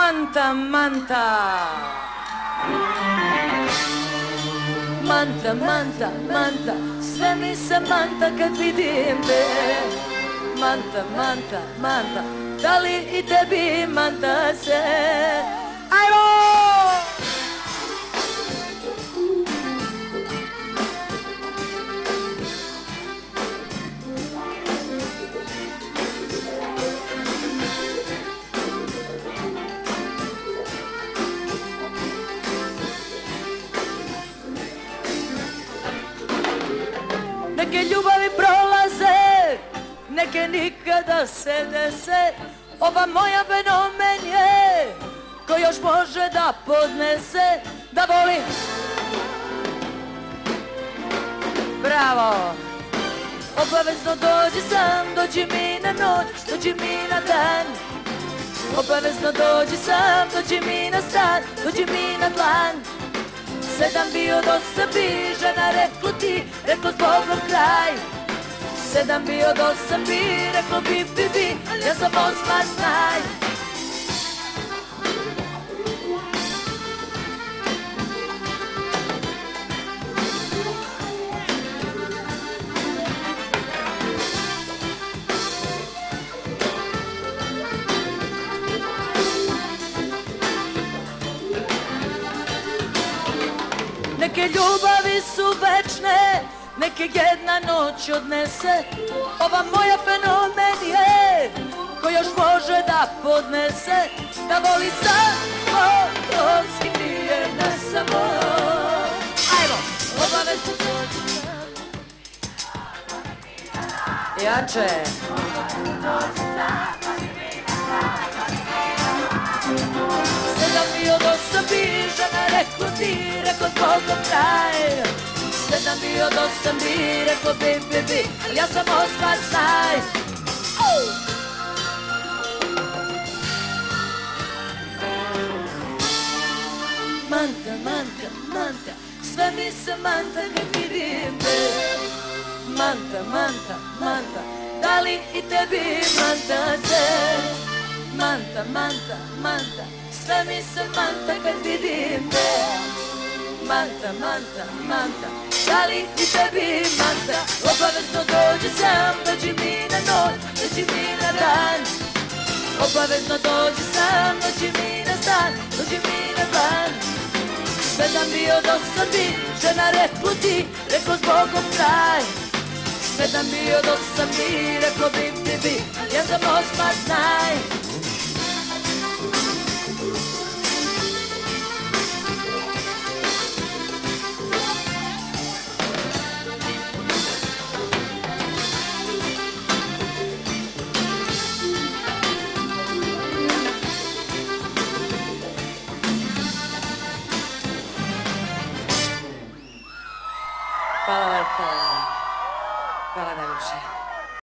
Manta, Manta. Manta, Manta, Manta, sve mi se manta kad vidim te. Manta, Manta, Manta, da li i tebi manta se? Ajmo! Neke ljubavi prolaze, neke nikada se dese. Ova moja fenomen je, ko još može da podnese, da voli. Bravo! Obavezno dođi sam, dođi mi na noć, dođi mi na dan. Obavezno dođi sam, dođi mi na stan, dođi mi na dlan. 7 bio dosta bi, žena reklo ti, reklo zbogom kraj. 7 bio dosta bi, reklo bi, ja sam 8, znaj. Neke ljubavi su večne, neke jedna noć odnese. Ova moja fenomen je, ko još može da podnese, da voli samo dok s kim nije na samo. Ajmo! Obavezno dođi sam. Jače! Sedam bio dosta bi, žena reklo ti, reklo zbogom kraj. 7 bio dosta bi, reklo bi, ja sam 8, znaj. Manta, Manta, Manta, sve mi se manta kad vidim te. Manta, Manta, Manta, da li i tebi manta se? Manta, Manta, Manta, sve mi se manta kad vidim te. Manta, Manta, Manta, da li i tebi manta? Obavezno dođi sam, dođi mi na noć, dođi mi na dan. Obavezno dođi sam, dođi mi na stan, dođi mi na dan. 7 bio dosta bi, žena reklo ti, reklo zbogom kraj. 7 bio dosta bi, reklo bi, ja sam 8, znaj. Hvala lepo. Hvala najljepše.